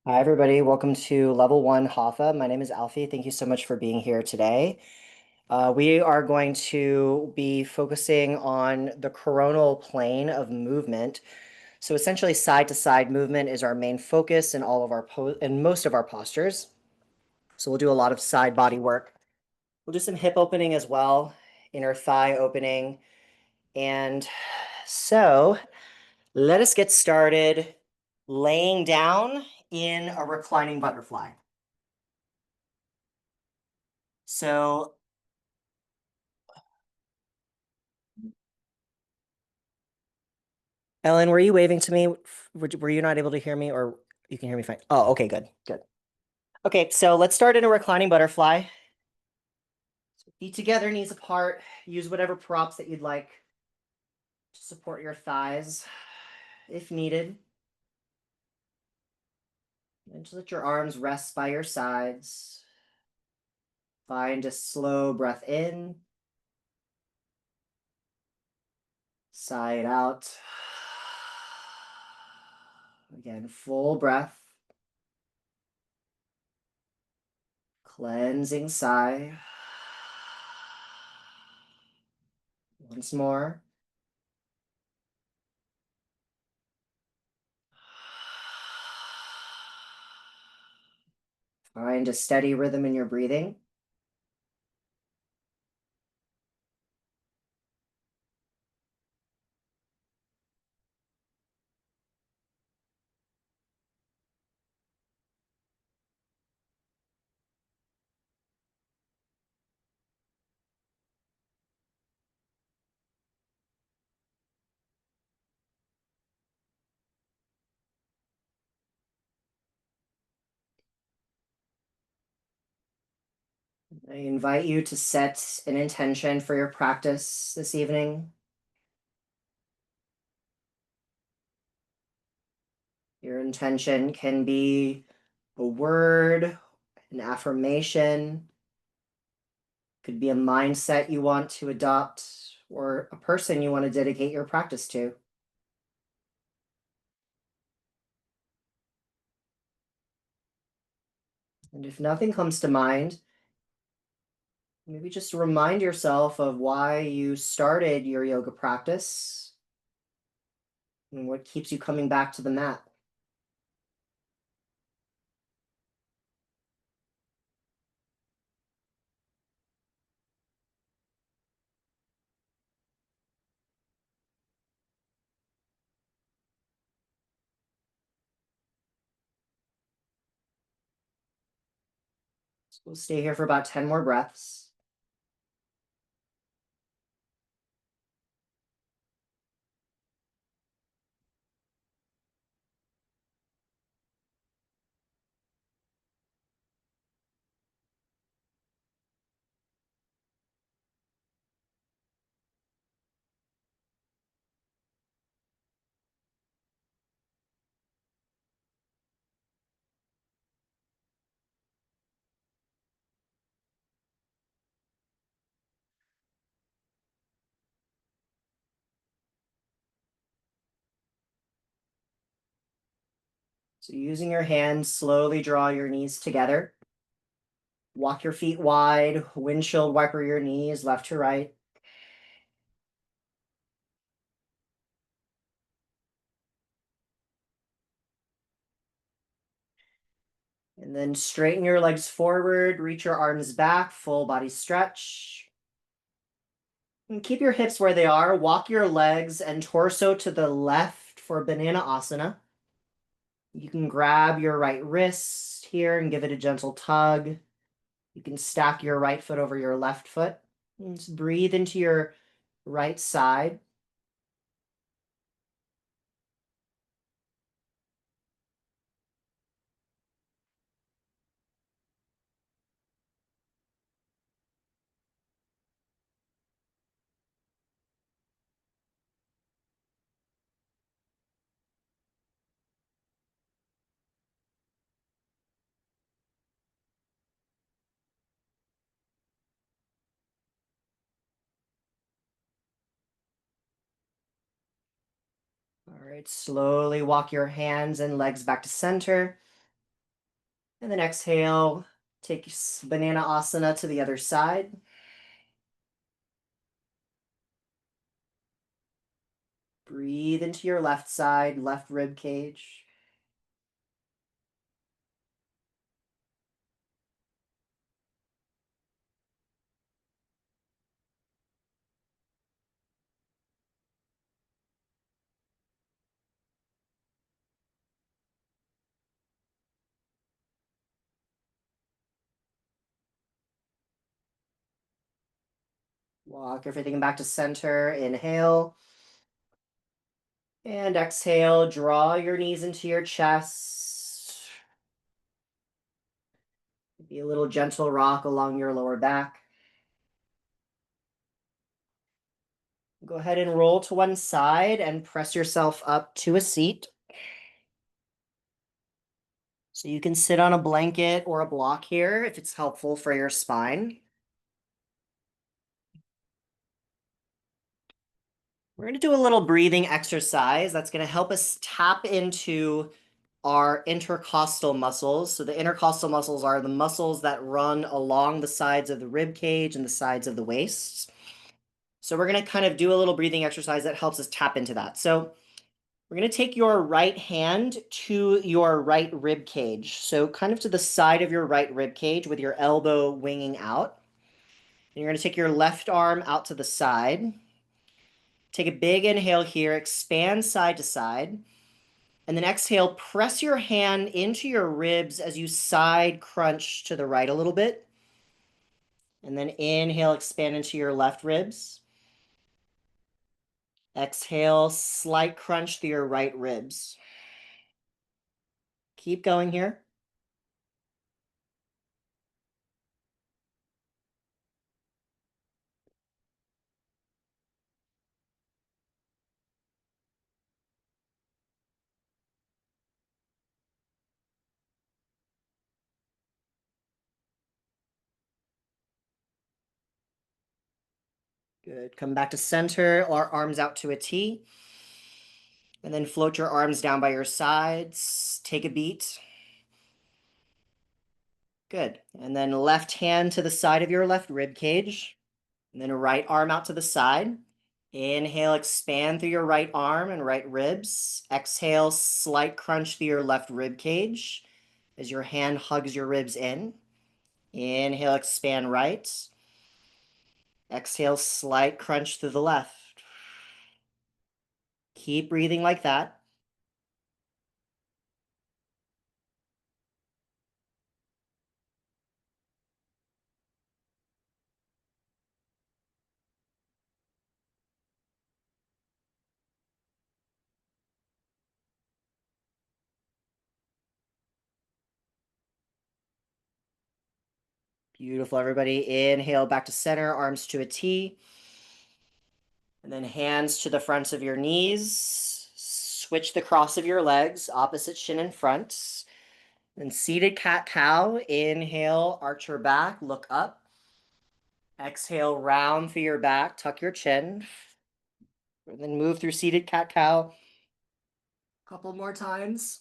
Hi, everybody. Welcome to Level 1 Hatha. My name is Alfie. Thank you so much for being here today. We are going to be focusing on the coronal plane of movement. So essentially, side to side movement is our main focus in all of our in most of our postures. So we'll do a lot of side body work. We'll do some hip opening as well, inner thigh opening. And so let us get started laying down in a reclining butterfly. So Ellen, were you waving to me? Were you not able to hear me, or you can hear me fine? Oh, okay, good, good. Okay, so let's start in a reclining butterfly. So feet together, knees apart. Use whatever props that you'd like to support your thighs if needed. And just let your arms rest by your sides. Find a slow breath in, sigh it out. Again, full breath. Cleansing sigh. Once more. Find a steady rhythm in your breathing. I invite you to set an intention for your practice this evening. Your intention can be a word, an affirmation, could be a mindset you want to adopt, or a person you want to dedicate your practice to. And if nothing comes to mind, maybe just remind yourself of why you started your yoga practice and what keeps you coming back to the mat. So we'll stay here for about 10 more breaths. So using your hands, slowly draw your knees together. Walk your feet wide, windshield wiper your knees left to right. And then straighten your legs forward, reach your arms back, full body stretch. And keep your hips where they are. Walk your legs and torso to the left for Banana Asana. You can grab your right wrist here and give it a gentle tug. You can stack your right foot over your left foot. And just breathe into your right side. All right, slowly walk your hands and legs back to center. And then exhale, take banana asana to the other side. Breathe into your left side, left rib cage. Walk everything back to center. Inhale. And exhale, draw your knees into your chest. Be a little gentle rock along your lower back. Go ahead and roll to one side and press yourself up to a seat. So you can sit on a blanket or a block here if it's helpful for your spine. We're going to do a little breathing exercise that's going to help us tap into our intercostal muscles. So the intercostal muscles are the muscles that run along the sides of the rib cage and the sides of the waist. So we're going to kind of do a little breathing exercise that helps us tap into that. So we're going to take your right hand to your right rib cage. So kind of to the side of your right rib cage with your elbow winging out. And you're going to take your left arm out to the side. Take a big inhale here, expand side to side. And then exhale, press your hand into your ribs as you side crunch to the right a little bit. And then inhale, expand into your left ribs. Exhale, slight crunch through your right ribs. Keep going here. Good. Come back to center, or arms out to a T. And then float your arms down by your sides. Take a beat. Good. And then left hand to the side of your left rib cage. And then right arm out to the side. Inhale, expand through your right arm and right ribs. Exhale, slight crunch through your left rib cage as your hand hugs your ribs in. Inhale, expand right. Exhale, slight crunch through the left. Keep breathing like that. Beautiful, everybody. Inhale back to center, arms to a T. And then hands to the fronts of your knees. Switch the cross of your legs, opposite shin in front. Then seated cat-cow. Inhale, arch your back, look up. Exhale, round through your back, tuck your chin. And then move through seated cat-cow. Couple more times.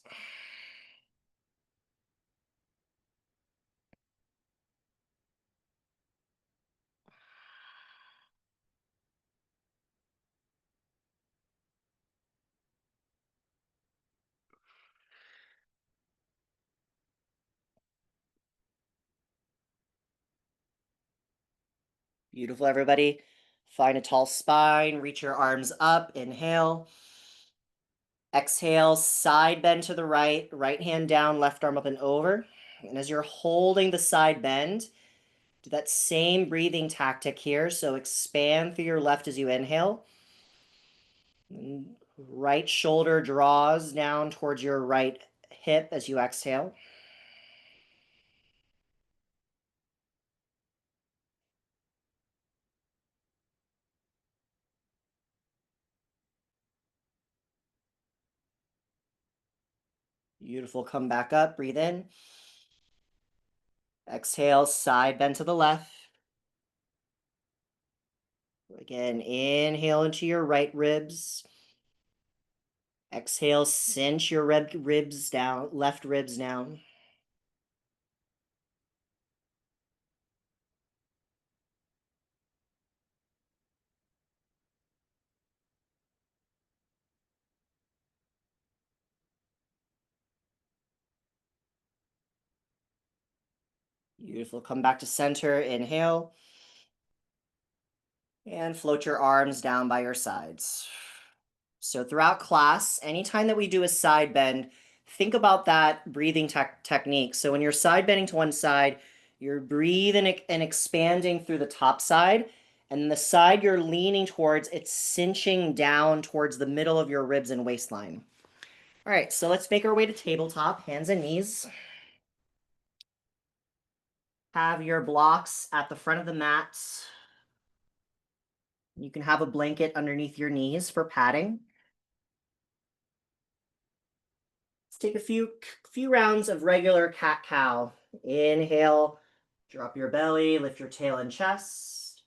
Beautiful, everybody. Find a tall spine, reach your arms up, inhale. Exhale, side bend to the right, right hand down, left arm up and over. And as you're holding the side bend, do that same breathing tactic here. So expand through your left as you inhale. And right shoulder draws down towards your right hip as you exhale. Beautiful. Come back up. Breathe in. Exhale, side bend to the left. Again, inhale into your right ribs. Exhale, cinch your ribs down, left ribs down. Beautiful. Come back to center. Inhale. And float your arms down by your sides. So throughout class, anytime that we do a side bend, think about that breathing technique. So when you're side bending to one side, you're breathing and expanding through the top side. And the side you're leaning towards, it's cinching down towards the middle of your ribs and waistline. All right, so let's make our way to tabletop, hands and knees. Have your blocks at the front of the mat. You can have a blanket underneath your knees for padding. Let's take a few rounds of regular cat-cow. Inhale, drop your belly, lift your tail and chest.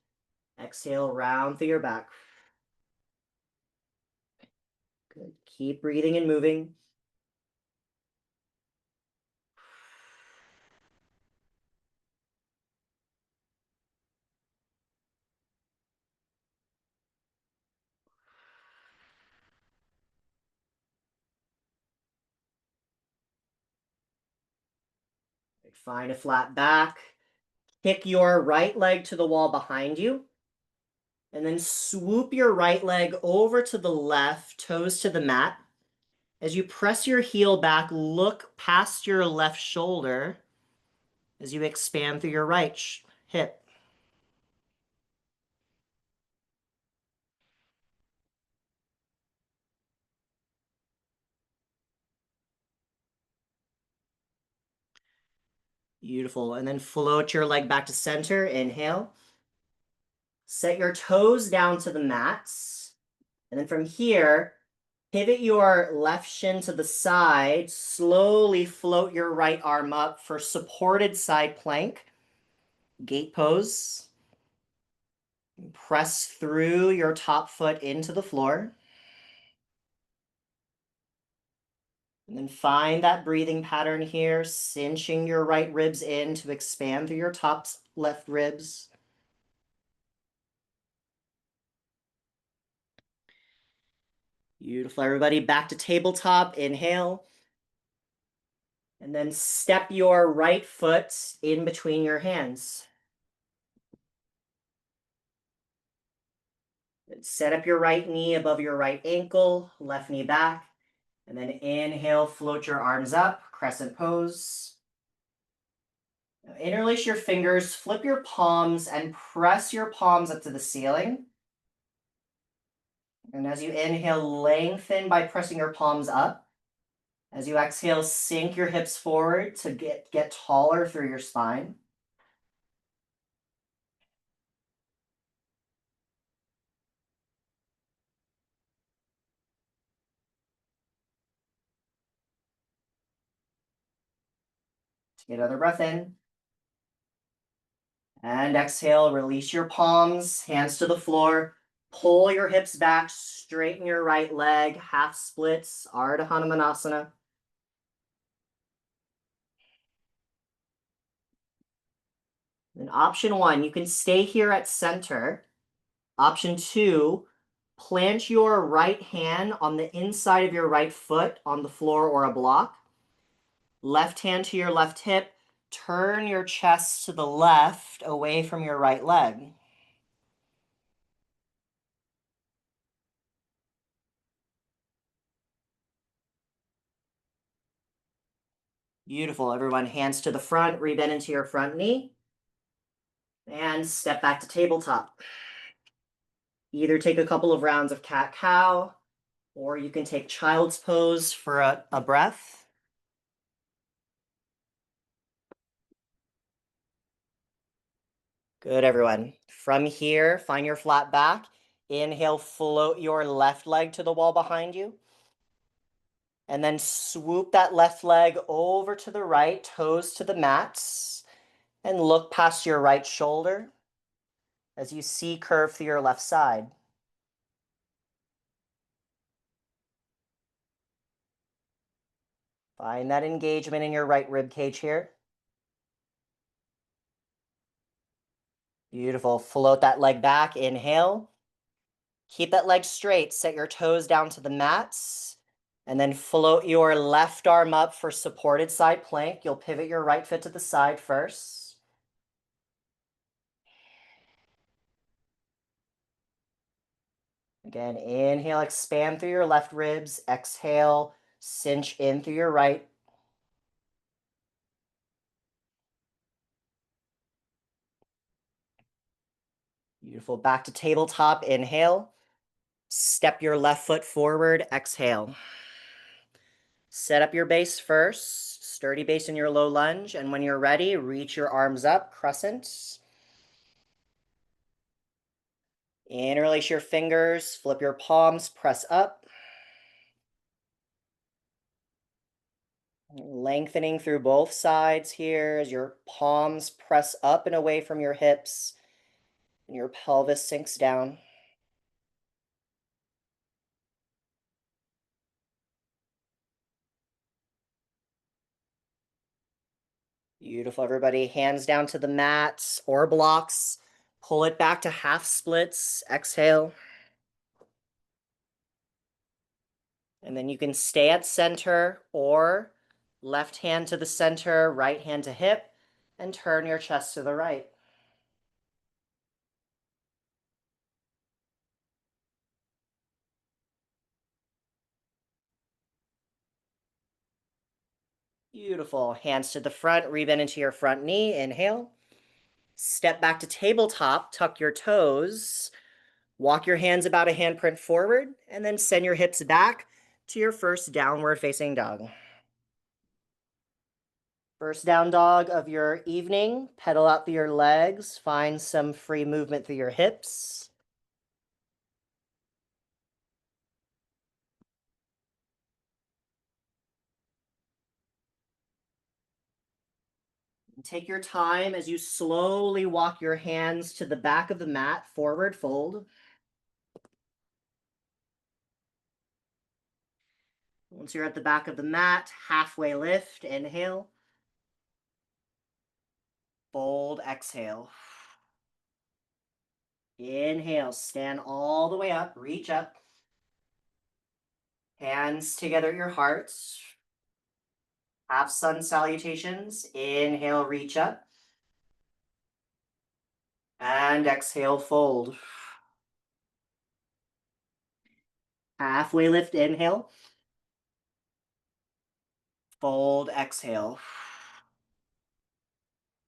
Exhale, round through your back. Good. Keep breathing and moving. Find a flat back. Kick your right leg to the wall behind you. And then swoop your right leg over to the left, toes to the mat. As you press your heel back, look past your left shoulder as you expand through your right hip. Beautiful. And then float your leg back to center. Inhale. Set your toes down to the mats. And then from here, pivot your left shin to the side. Slowly float your right arm up for supported side plank. Gate pose. Press through your top foot into the floor. And then find that breathing pattern here, cinching your right ribs in to expand through your top left ribs. Beautiful, everybody. Back to tabletop. Inhale. And then step your right foot in between your hands. Set up your right knee above your right ankle, left knee back. And then inhale, float your arms up, crescent pose. Now interlace your fingers, flip your palms, and press your palms up to the ceiling. And as you inhale, lengthen by pressing your palms up. As you exhale, sink your hips forward to get taller through your spine. Take another breath in. And exhale, release your palms, hands to the floor. Pull your hips back, straighten your right leg, half splits, Ardha Hanumanasana. And option one, you can stay here at center. Option two, plant your right hand on the inside of your right foot on the floor or a block. Left hand to your left hip. Turn your chest to the left away from your right leg. Beautiful, everyone. Hands to the front, rebend into your front knee. And step back to tabletop. Either take a couple of rounds of cat-cow, or you can take child's pose for a breath. Good, everyone. From here, find your flat back. Inhale, float your left leg to the wall behind you. And then swoop that left leg over to the right, toes to the mats, and look past your right shoulder as you see curve through your left side. Find that engagement in your right rib cage here. Beautiful. Float that leg back. Inhale. Keep that leg straight. Set your toes down to the mats. And then float your left arm up for supported side plank. You'll pivot your right foot to the side first. Again, inhale, expand through your left ribs. Exhale, cinch in through your right. Beautiful. Back to tabletop. Inhale. Step your left foot forward. Exhale. Set up your base first. Sturdy base in your low lunge. And when you're ready, reach your arms up. Crescent. Interlace your fingers. Flip your palms. Press up. Lengthening through both sides here as your palms press up and away from your hips and your pelvis sinks down. Beautiful, everybody. Hands down to the mats or blocks. Pull it back to half splits. Exhale. And then you can stay at center or left hand to the center, right hand to hip, and turn your chest to the right. Beautiful. Hands to the front, rebend into your front knee. Inhale. Step back to tabletop, tuck your toes. Walk your hands about a handprint forward, and then send your hips back to your first downward facing dog. First down dog of your evening. Pedal out through your legs. Find some free movement through your hips. Take your time as you slowly walk your hands to the back of the mat, forward fold. Once you're at the back of the mat, halfway lift, inhale. Fold, exhale. Inhale, stand all the way up, reach up. Hands together at your hearts. Half sun salutations. Inhale, reach up. And exhale, fold. Halfway lift, inhale. Fold, exhale.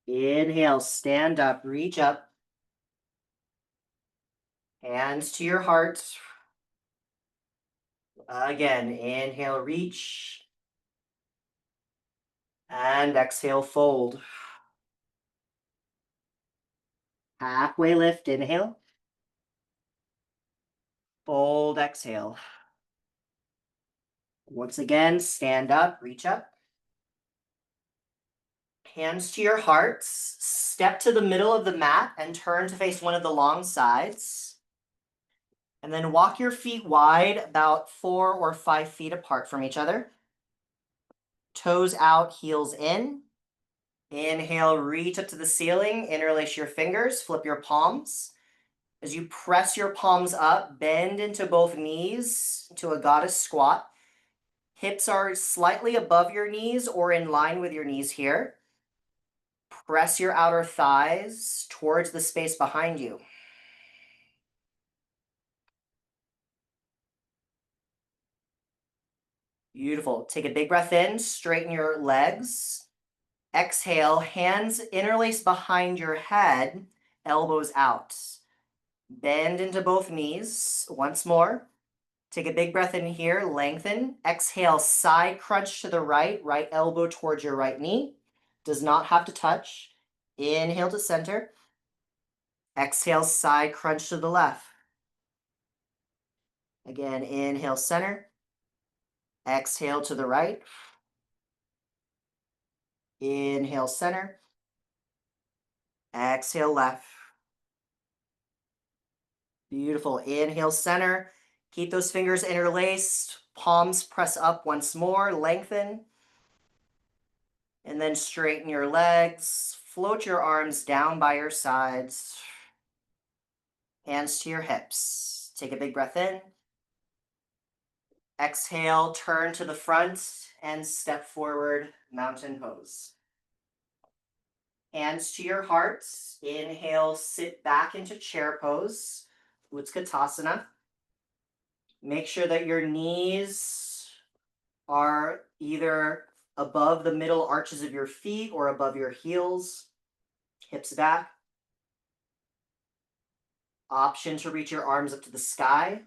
Inhale, stand up, reach up. Hands to your heart. Again, inhale, reach. And exhale, fold. Halfway lift, inhale. Fold, exhale. Once again, stand up, reach up. Hands to your hearts. Step to the middle of the mat and turn to face one of the long sides. And then walk your feet wide, about 4 or 5 feet apart from each other. Toes out, heels in. Inhale, reach up to the ceiling, interlace your fingers, flip your palms. As you press your palms up, bend into both knees to a goddess squat. Hips are slightly above your knees or in line with your knees here. Press your outer thighs towards the space behind you. Beautiful. Take a big breath in, straighten your legs. Exhale, hands interlace behind your head, elbows out. Bend into both knees. Once more. Take a big breath in here, lengthen. Exhale, side crunch to the right, right elbow towards your right knee. Does not have to touch. Inhale to center. Exhale, side crunch to the left. Again, inhale, center. Exhale to the right. Inhale, center. Exhale, left. Beautiful. Inhale, center. Keep those fingers interlaced. Palms press up once more. Lengthen. And then straighten your legs. Float your arms down by your sides. Hands to your hips. Take a big breath in. Exhale, turn to the front and step forward, mountain pose. Hands to your hearts. Inhale, sit back into chair pose, Utkatasana. Make sure that your knees are either above the middle arches of your feet or above your heels. Hips back. Option to reach your arms up to the sky.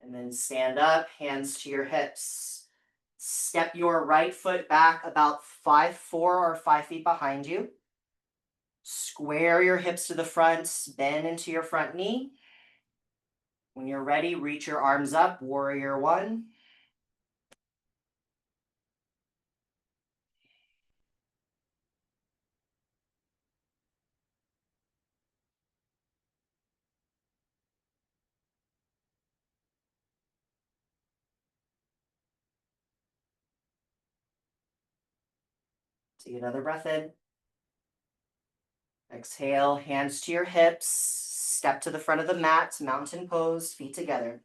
And then stand up, hands to your hips. Step your right foot back about 5'4" or 5 feet behind you. Square your hips to the front, bend into your front knee. When you're ready, reach your arms up, warrior one. Take another breath in. Exhale, hands to your hips. Step to the front of the mat, mountain pose, feet together.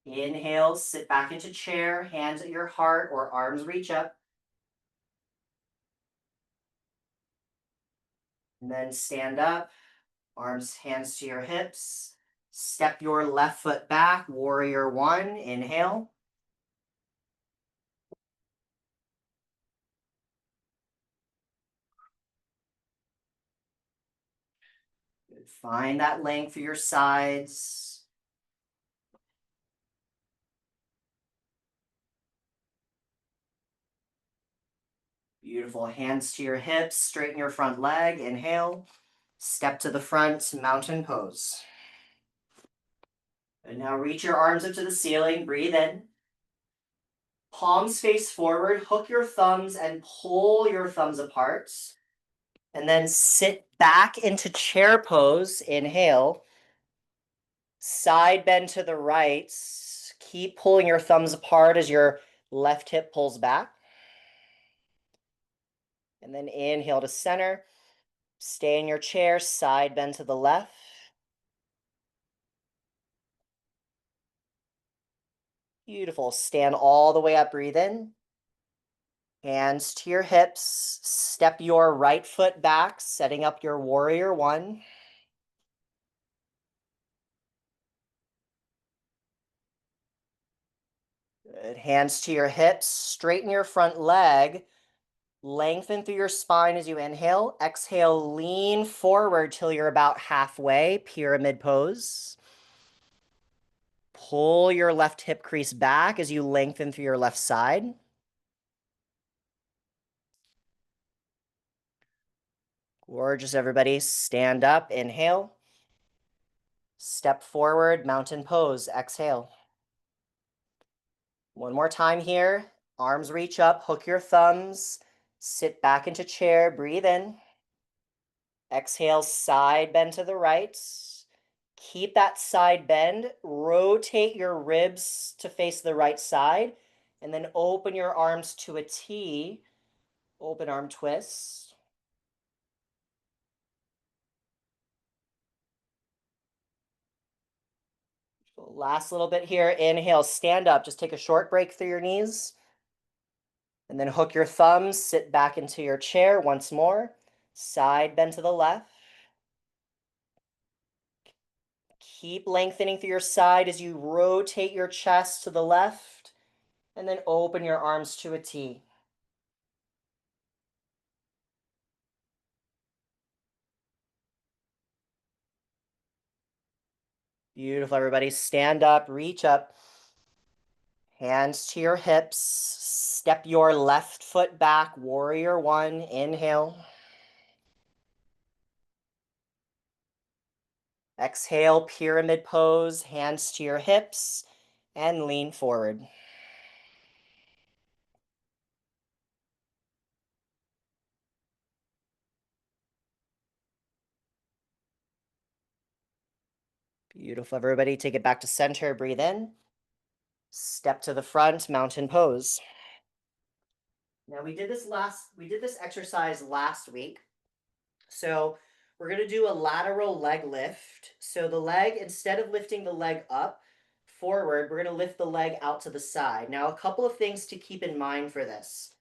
Inhale, sit back into chair, hands at your heart or arms reach up. And then stand up, arms, hands to your hips. Step your left foot back, warrior one, inhale. Find that length for your sides. Beautiful. Hands to your hips, straighten your front leg, inhale. Step to the front, mountain pose. And now reach your arms up to the ceiling, breathe in. Palms face forward, hook your thumbs and pull your thumbs apart. And then sit back into chair pose, inhale. Side bend to the right. Keep pulling your thumbs apart as your left hip pulls back. And then inhale to center. Stay in your chair, side bend to the left. Beautiful. Stand all the way up, breathe in. Hands to your hips. Step your right foot back, setting up your warrior one. Good. Hands to your hips. Straighten your front leg. Lengthen through your spine as you inhale. Exhale, lean forward till you're about halfway, pyramid pose. Pull your left hip crease back as you lengthen through your left side. Gorgeous, everybody. Stand up, inhale. Step forward, mountain pose, exhale. One more time here. Arms reach up, hook your thumbs. Sit back into chair, breathe in. Exhale, side bend to the right. Keep that side bend. Rotate your ribs to face the right side. And then open your arms to a T. Open arm twist. Last little bit here. Inhale, stand up. Just take a short break through your knees. And then hook your thumbs. Sit back into your chair once more. Side bend to the left. Keep lengthening through your side as you rotate your chest to the left. And then open your arms to a T. Beautiful, everybody. Stand up, reach up. Hands to your hips. Step your left foot back, warrior one. Inhale. Exhale, pyramid pose. Hands to your hips and lean forward. Beautiful, everybody. Take it back to center. Breathe in. Step to the front, mountain pose. Now we did this exercise last week. So we're going to do a lateral leg lift. So the leg, instead of lifting the leg up forward, we're going to lift the leg out to the side. Now, a couple of things to keep in mind for this.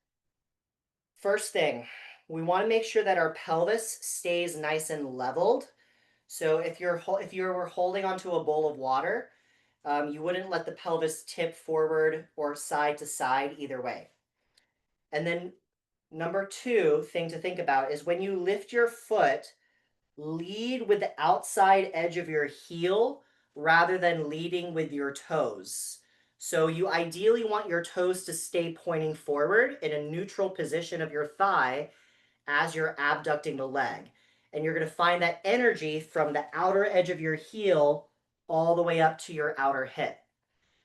First thing, we want to make sure that our pelvis stays nice and leveled. So if you were holding onto a bowl of water, you wouldn't let the pelvis tip forward or side to side either way. And then number two thing to think about is when you lift your foot, lead with the outside edge of your heel rather than leading with your toes. So you ideally want your toes to stay pointing forward in a neutral position of your thigh as you're abducting the leg. And you're going to find that energy from the outer edge of your heel all the way up to your outer hip.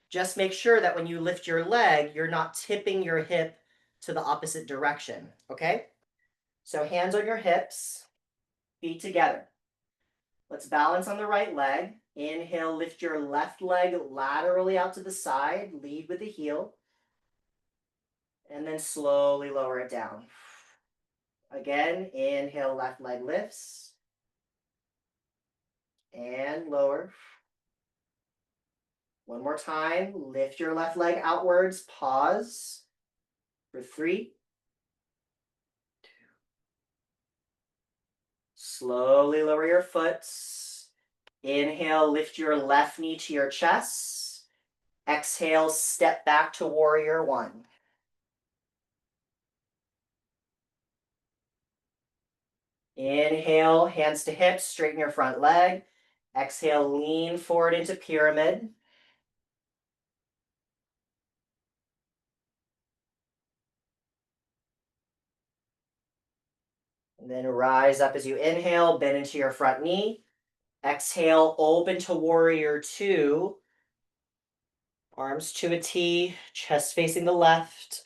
Just make sure that when you lift your leg, you're not tipping your hip to the opposite direction, okay? So hands on your hips, feet together. Let's balance on the right leg. Inhale, lift your left leg laterally out to the side, lead with the heel, and then slowly lower it down. Again, inhale, left leg lifts, and lower. One more time, lift your left leg outwards, pause for 3. Slowly lower your foot. Inhale, lift your left knee to your chest. Exhale, step back to warrior one. Inhale, hands to hips, straighten your front leg. Exhale, lean forward into pyramid. And then rise up as you inhale, bend into your front knee. Exhale, open to warrior two. Arms to a T, chest facing the left.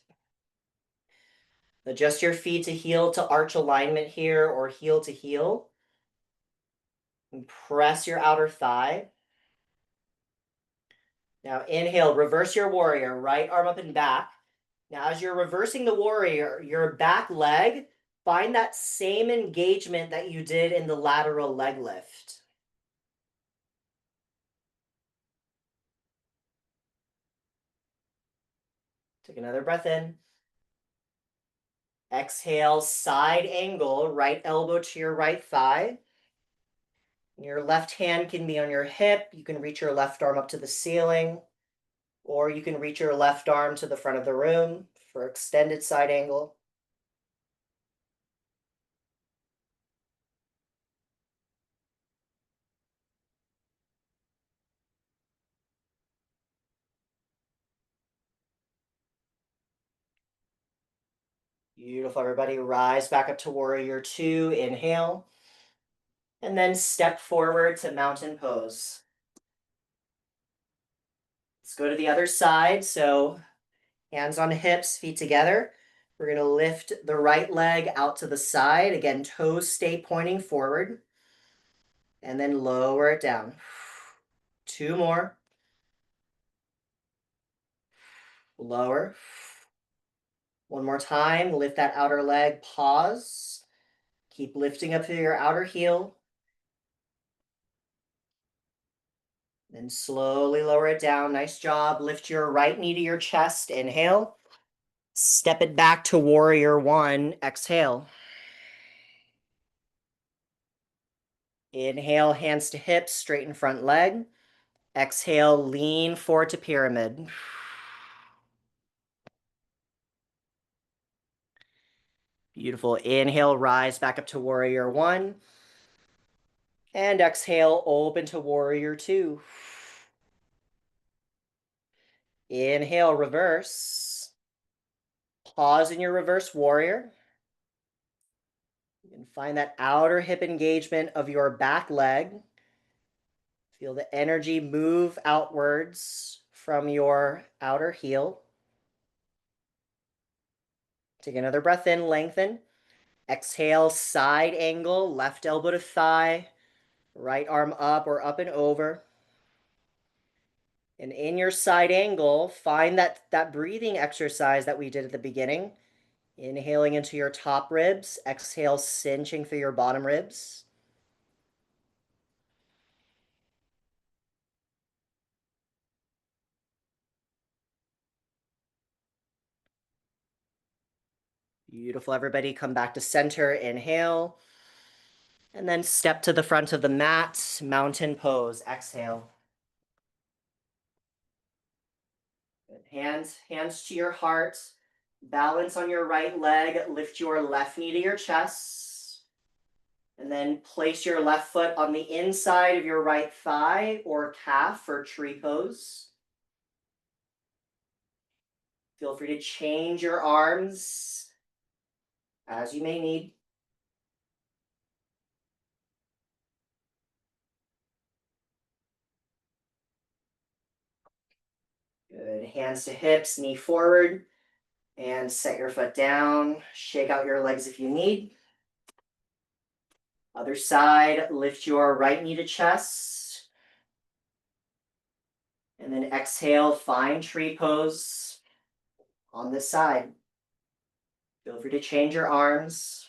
Adjust your feet to heel to arch alignment here or heel to heel. And press your outer thigh. Now inhale, reverse your warrior, right arm up and back. Now as you're reversing the warrior, your back leg, find that same engagement that you did in the lateral leg lift. Take another breath in. Exhale, side angle, right elbow to your right thigh. Your left hand can be on your hip. You can reach your left arm up to the ceiling, or you can reach your left arm to the front of the room for extended side angle. Beautiful, everybody. Rise back up to warrior two. Inhale. And then step forward to mountain pose. Let's go to the other side. So hands on hips, feet together. We're going to lift the right leg out to the side. Again, toes stay pointing forward. And then lower it down. 2 more. Lower. One more time. Lift that outer leg. Pause. Keep lifting up through your outer heel. Then slowly lower it down. Nice job. Lift your right knee to your chest. Inhale. Step it back to warrior one. Exhale. Inhale, hands to hips, straighten front leg. Exhale, lean forward to pyramid. Beautiful. Inhale, rise back up to warrior one. And exhale, open to warrior two. Inhale, reverse. Pause in your reverse warrior. You can find that outer hip engagement of your back leg. Feel the energy move outwards from your outer heel. Take another breath in, lengthen. Exhale, side angle, left elbow to thigh, right arm up or up and over. And in your side angle, find that breathing exercise that we did at the beginning. Inhaling into your top ribs, exhale, cinching through your bottom ribs. Beautiful, everybody. Come back to center. Inhale. And then step to the front of the mat, mountain pose. Exhale. Good. Hands to your heart. Balance on your right leg. Lift your left knee to your chest. And then place your left foot on the inside of your right thigh or calf for tree pose. Feel free to change your arms as you may need. Good. Hands to hips, knee forward. And set your foot down. Shake out your legs if you need. Other side, lift your right knee to chest. And then exhale, find tree pose on this side. Feel free to change your arms.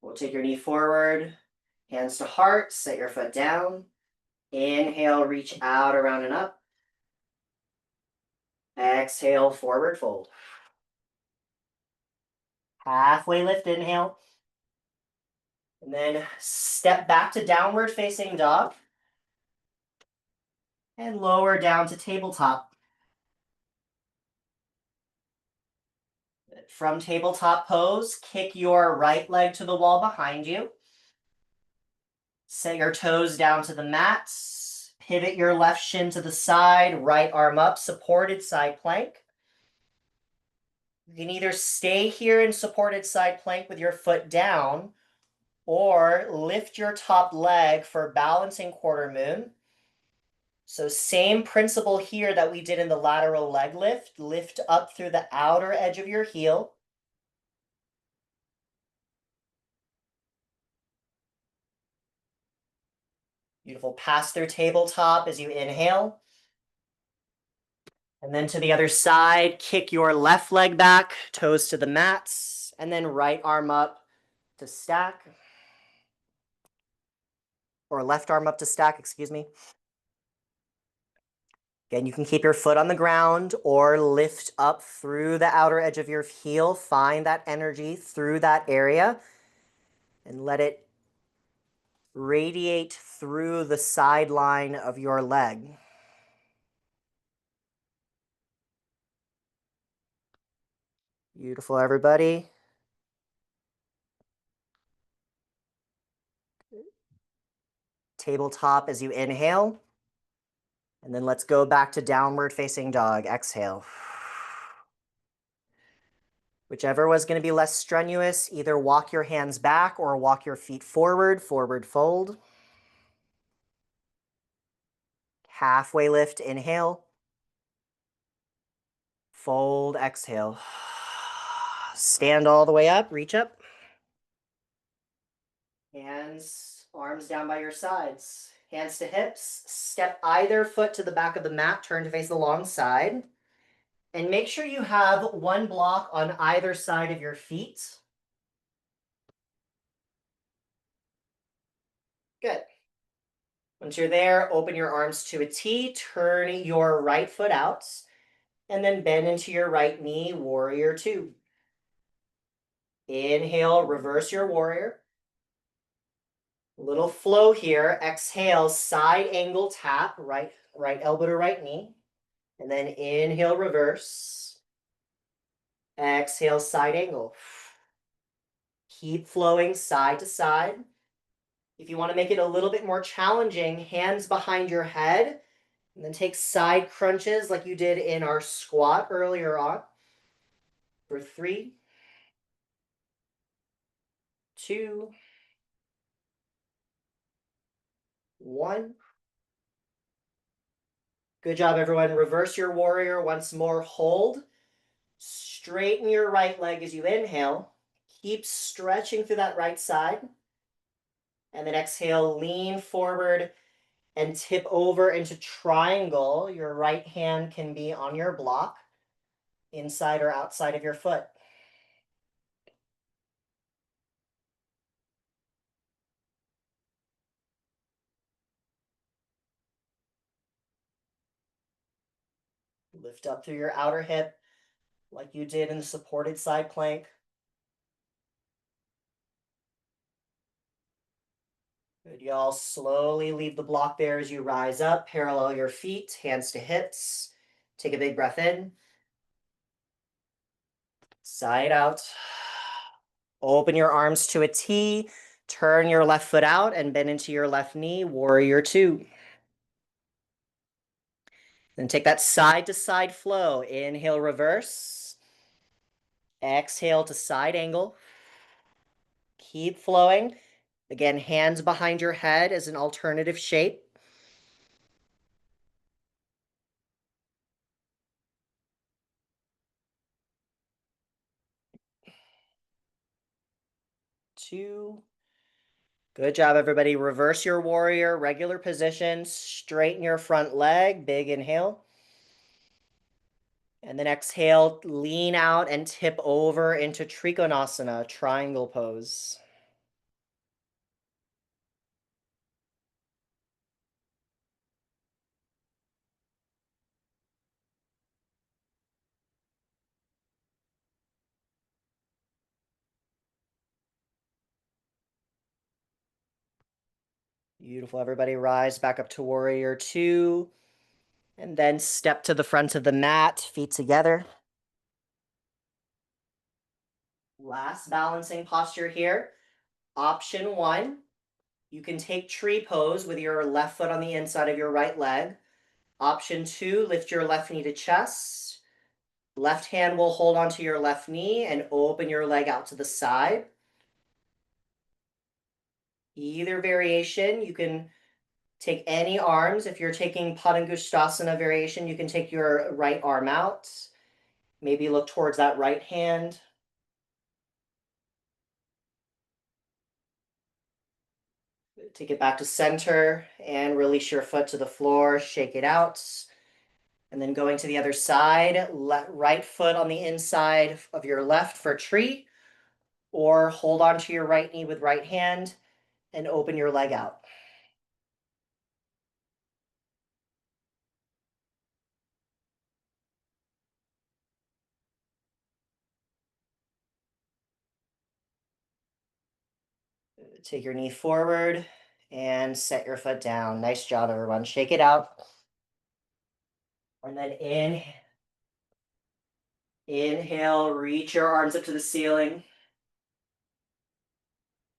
We'll take your knee forward, hands to heart, set your foot down. Inhale, reach out, around and up. Exhale, forward fold. Halfway lift, inhale. And then step back to downward facing dog. And lower down to tabletop. From tabletop pose, kick your right leg to the wall behind you. Set your toes down to the mat. Pivot your left shin to the side, right arm up, supported side plank. You can either stay here in supported side plank with your foot down, or lift your top leg for balancing quarter moon. So same principle here that we did in the lateral leg lift. Lift up through the outer edge of your heel. Beautiful. Pass through tabletop as you inhale. And then to the other side, kick your left leg back, toes to the mats, and then right arm up to stack. Or left arm up to stack, excuse me. Again, you can keep your foot on the ground or lift up through the outer edge of your heel. Find that energy through that area and let it radiate through the sideline of your leg. Beautiful, everybody. Tabletop as you inhale. And then let's go back to downward facing dog. Exhale. Whichever was going to be less strenuous, either walk your hands back or walk your feet forward, forward fold. Halfway lift, inhale. Fold, exhale. Stand all the way up, reach up. Hands, arms down by your sides. Hands to hips. Step either foot to the back of the mat, turn to face the long side. And make sure you have one block on either side of your feet. Good. Once you're there, open your arms to a T, turn your right foot out, and then bend into your right knee, warrior two. Inhale, reverse your warrior. Little flow here. Exhale, side angle tap, right elbow to right knee. And then inhale, reverse. Exhale, side angle. Keep flowing side to side. If you want to make it a little bit more challenging, hands behind your head, and then take side crunches like you did in our squat earlier on. For 3, 2, 1. Good job, everyone. Reverse your warrior once more. Hold. Straighten your right leg as you inhale. Keep stretching through that right side. And then exhale, lean forward and tip over into triangle. Your right hand can be on your block, inside or outside of your foot. Lift up through your outer hip like you did in the supported side plank. Good, y'all. Slowly leave the block there as you rise up. Parallel your feet, hands to hips. Take a big breath in. Side out. Open your arms to a T. Turn your left foot out and bend into your left knee. Warrior two. Then take that side to side flow. Inhale, reverse. Exhale to side angle. Keep flowing. Again, hands behind your head as an alternative shape. Two. Good job, everybody. Reverse your warrior, regular position. Straighten your front leg. Big inhale. And then exhale, lean out and tip over into Trikonasana, triangle pose. Beautiful, everybody. Rise back up to warrior two. And then step to the front of the mat, feet together. Last balancing posture here. Option one, you can take tree pose with your left foot on the inside of your right leg. Option two, lift your left knee to chest. Left hand will hold onto your left knee and open your leg out to the side. Either variation, you can take any arms. If you're taking Padangusthasana variation, you can take your right arm out. Maybe look towards that right hand. Take it back to center and release your foot to the floor. Shake it out. And then going to the other side, right foot on the inside of your left for tree, or hold on to your right knee with right hand and open your leg out. Take your knee forward and set your foot down. Nice job, everyone. Shake it out. And then inhale, reach your arms up to the ceiling.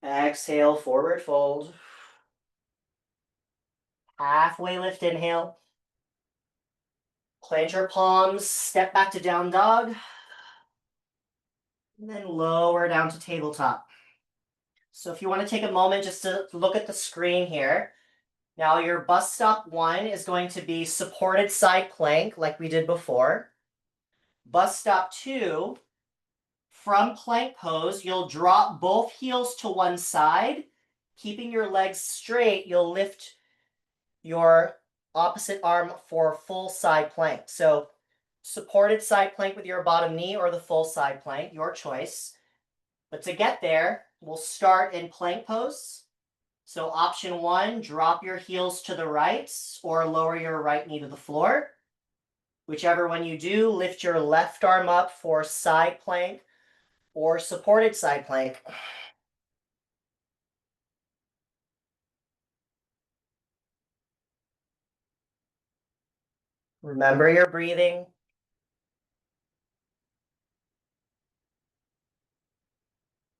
Exhale, forward fold. Halfway lift, inhale. Plant your palms, step back to down dog. And then lower down to tabletop. So if you want to take a moment just to look at the screen here. Now your bus stop one is going to be supported side plank like we did before. Bus stop two, from plank pose, you'll drop both heels to one side. Keeping your legs straight, you'll lift your opposite arm for full side plank. So supported side plank with your bottom knee or the full side plank, your choice. But to get there, we'll start in plank pose. So option one, drop your heels to the right or lower your right knee to the floor. Whichever one you do, lift your left arm up for side plank or supported side plank. Remember your breathing.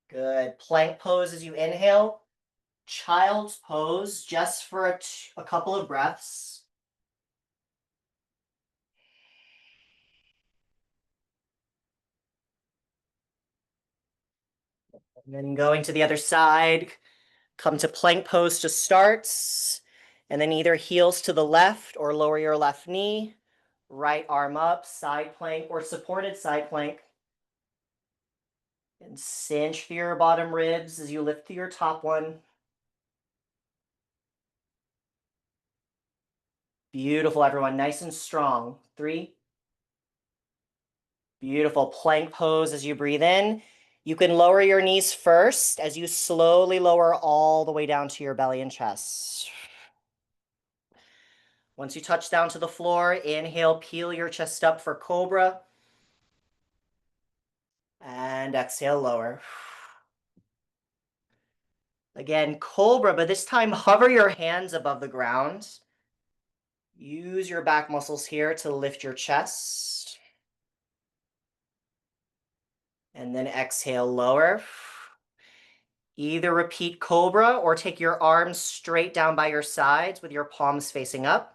Good. Plank pose as you inhale. Child's pose just for a couple of breaths. And then going to the other side, come to plank pose to start. And then either heels to the left or lower your left knee. Right arm up, side plank or supported side plank. And cinch through your bottom ribs as you lift through your top one. Beautiful, everyone. Nice and strong. 3. Beautiful. Plank pose as you breathe in. You can lower your knees first as you slowly lower all the way down to your belly and chest. Once you touch down to the floor, inhale, peel your chest up for cobra. And exhale, lower. Again, cobra, but this time hover your hands above the ground. Use your back muscles here to lift your chest. And then exhale, lower. Either repeat cobra or take your arms straight down by your sides with your palms facing up.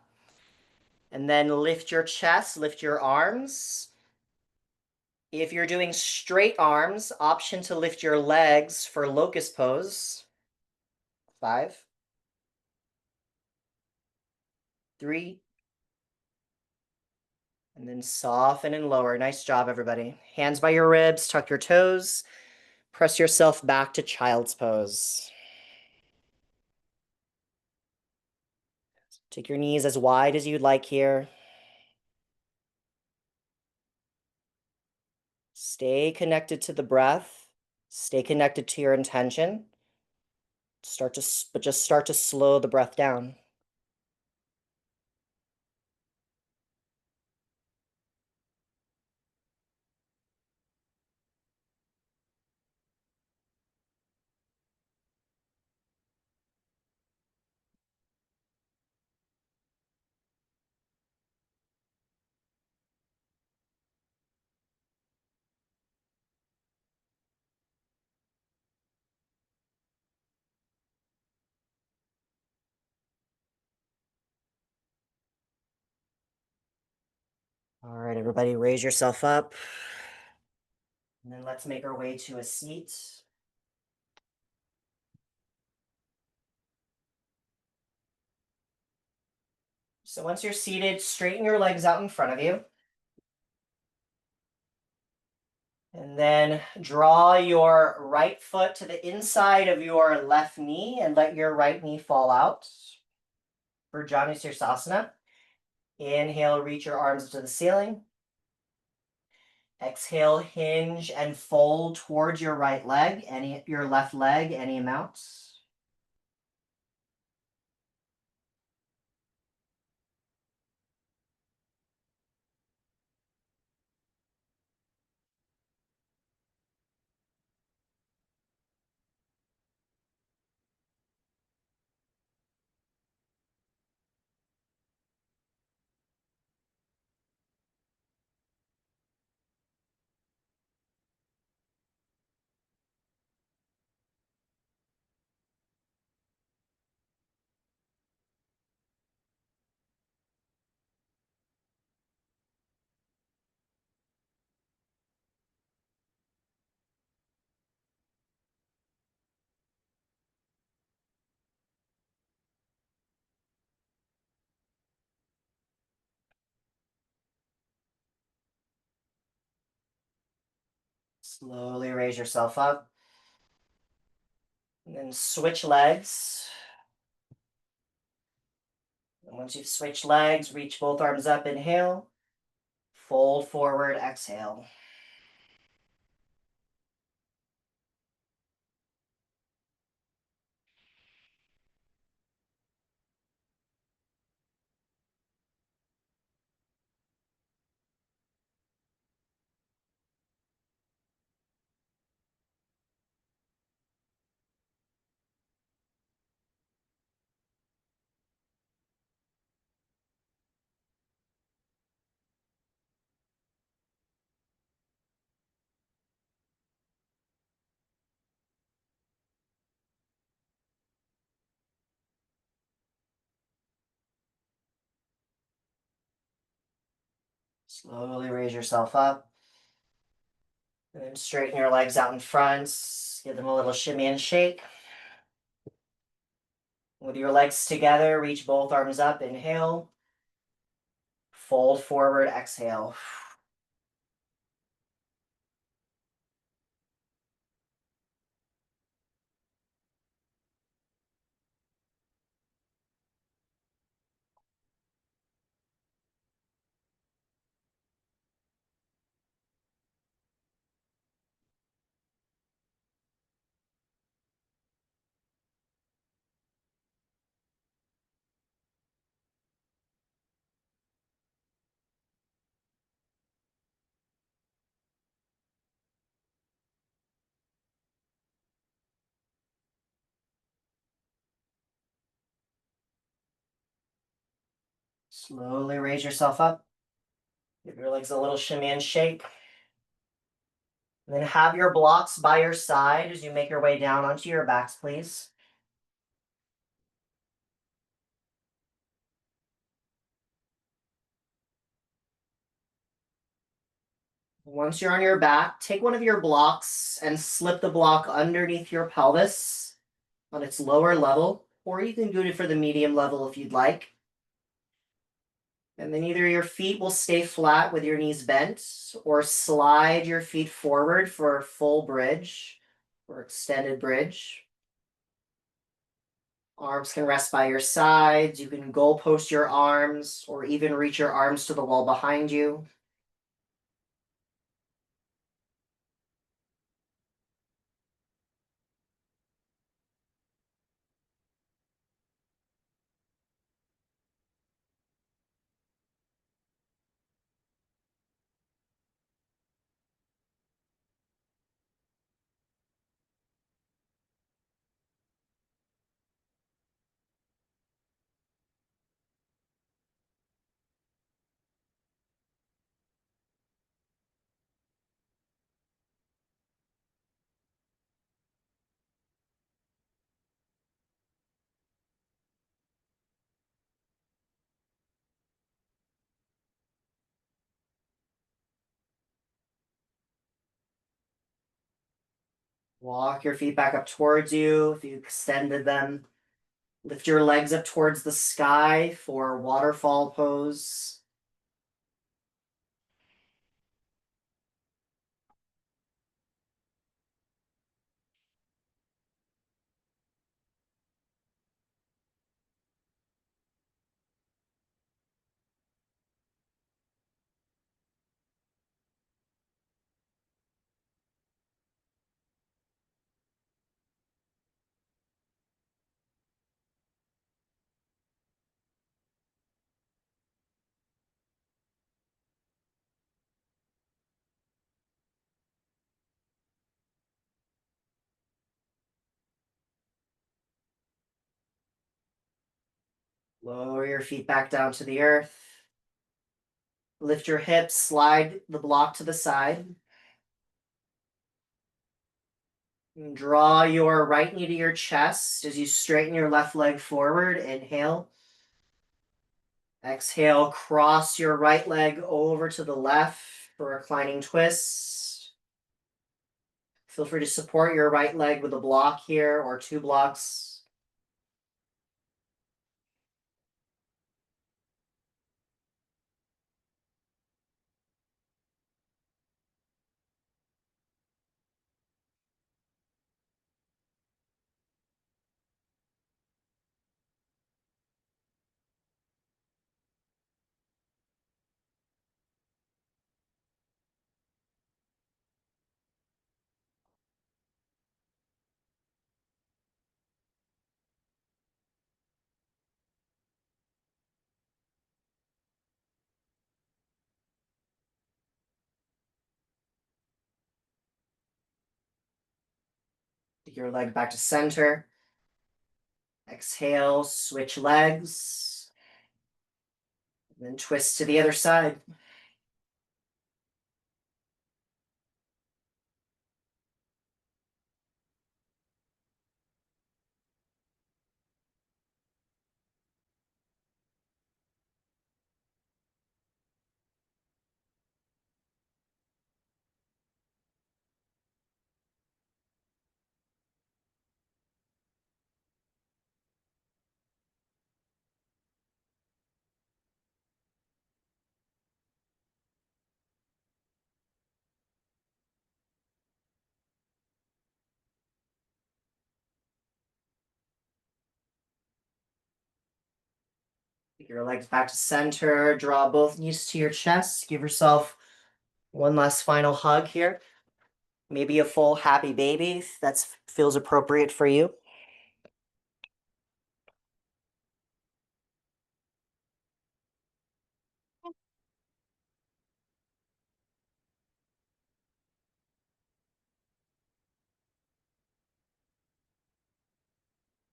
And then lift your chest, lift your arms. If you're doing straight arms, option to lift your legs for locust pose. 5, 3, and then soften and lower. Nice job, everybody. Hands by your ribs, tuck your toes. Press yourself back to child's pose. Take your knees as wide as you'd like here. Stay connected to the breath. Stay connected to your intention. Just start to slow the breath down. All right, everybody, raise yourself up. And then let's make our way to a seat. So once you're seated, straighten your legs out in front of you. And then draw your right foot to the inside of your left knee and let your right knee fall out for Janu Sirsasana. Inhale, reach your arms to the ceiling. Exhale, hinge and fold towards your right leg, your left leg, any amount. Slowly raise yourself up. And then switch legs. And once you've switched legs, reach both arms up, inhale. Fold forward, exhale. Slowly raise yourself up. And then straighten your legs out in front. Give them a little shimmy and shake. With your legs together, reach both arms up, inhale. Fold forward, exhale. Slowly raise yourself up. Give your legs a little shimmy and shake. And then have your blocks by your side as you make your way down onto your backs, please. Once you're on your back, take one of your blocks and slip the block underneath your pelvis on its lower level, or you can do it for the medium level if you'd like. And then either your feet will stay flat with your knees bent, or slide your feet forward for a full bridge or extended bridge. Arms can rest by your sides. You can goalpost your arms or even reach your arms to the wall behind you. Walk your feet back up towards you if you extended them. Lift your legs up towards the sky for waterfall pose. Lower your feet back down to the earth. Lift your hips, slide the block to the side. And draw your right knee to your chest as you straighten your left leg forward. Inhale. Exhale, cross your right leg over to the left for a reclining twist. Feel free to support your right leg with a block here or two blocks. Take your leg back to center. Exhale, switch legs. And then twist to the other side. Take your legs back to center. Draw both knees to your chest. Give yourself one last final hug here. Maybe a full happy baby if that feels appropriate for you.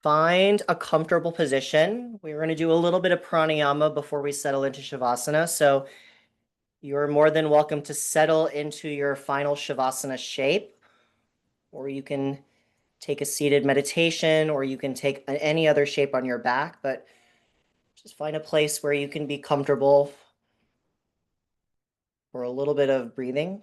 find a comfortable position. We're going to do a little bit of pranayama before we settle into Shavasana. So you're more than welcome to settle into your final Shavasana shape, or you can take a seated meditation, or you can take any other shape on your back, but just find a place where you can be comfortable for a little bit of breathing.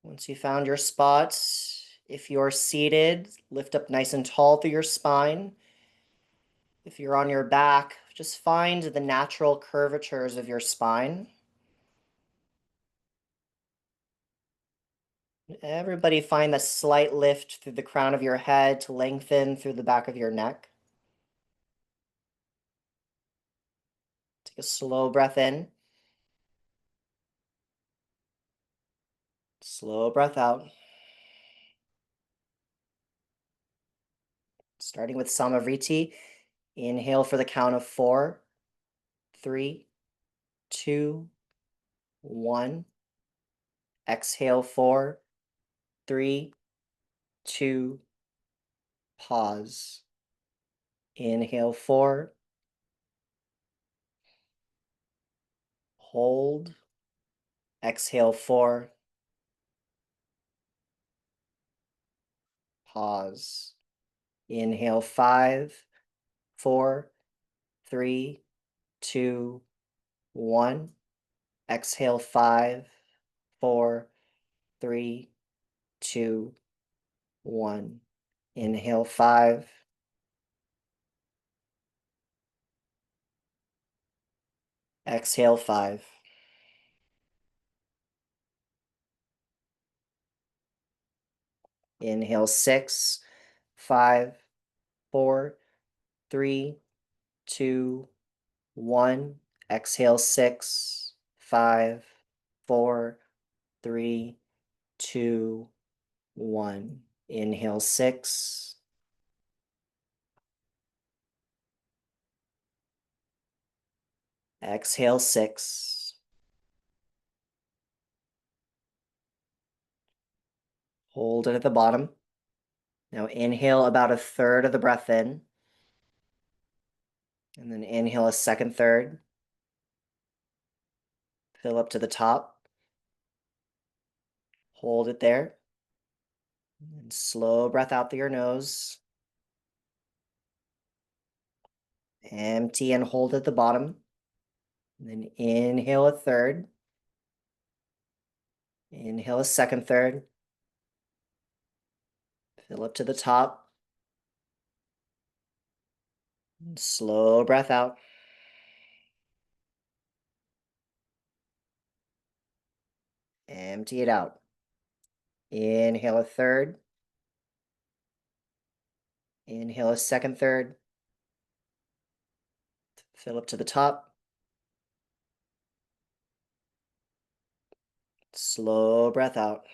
Once you found your spot, if you're seated, lift up nice and tall through your spine. If you're on your back, just find the natural curvatures of your spine. Everybody find the slight lift through the crown of your head to lengthen through the back of your neck. Take a slow breath in. Slow breath out. Starting with Samavriti, inhale for the count of 4, 3, 2, 1. Exhale 4, 3, 2, pause. Inhale 4, hold. Exhale 4, pause. Inhale 5, 4, 3, 2, 1. Exhale 5, 4, 3, 2, 1. Inhale 5. Exhale 5. Inhale 6, 5, 4, 3, 2, 1. Exhale 6, 5, 4, 3, 2, 1. Inhale 6. Exhale 6. Hold it at the bottom. Now inhale about a third of the breath in. And then inhale a second third. Fill up to the top. Hold it there. And slow breath out through your nose. Empty and hold at the bottom. And then inhale a third. Inhale a second third. Fill up to the top. And slow breath out. Empty it out. Inhale a third. Inhale a second third. Fill up to the top. Slow breath out.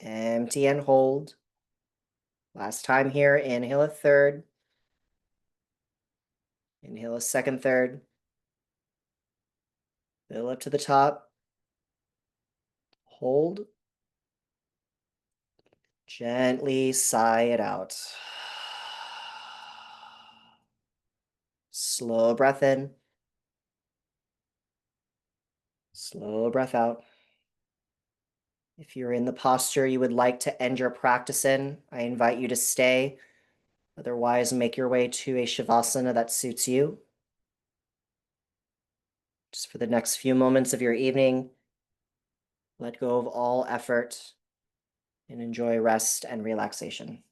Empty and hold. Last time here, inhale a third. Inhale a second third. Fill up to the top. Hold. Gently sigh it out. Slow breath in. Slow breath out. If you're in the posture you would like to end your practice in, I invite you to stay. Otherwise, make your way to a Shavasana that suits you. Just for the next few moments of your evening, let go of all effort and enjoy rest and relaxation.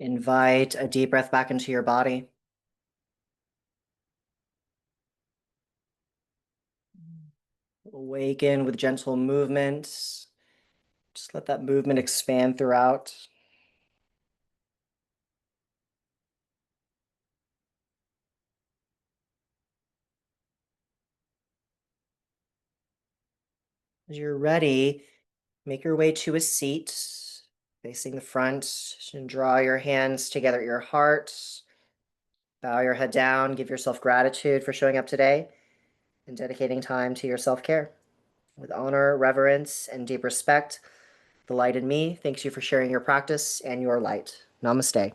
Invite a deep breath back into your body. Awaken with gentle movements. Just let that movement expand throughout. As you're ready, make your way to a seat facing the front and draw your hands together at your heart. Bow your head down, give yourself gratitude for showing up today and dedicating time to your self-care. With honor, reverence, and deep respect, the light in me thanks you for sharing your practice and your light. Namaste.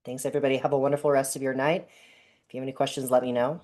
Thanks, everybody. Have a wonderful rest of your night. If you have any questions, let me know.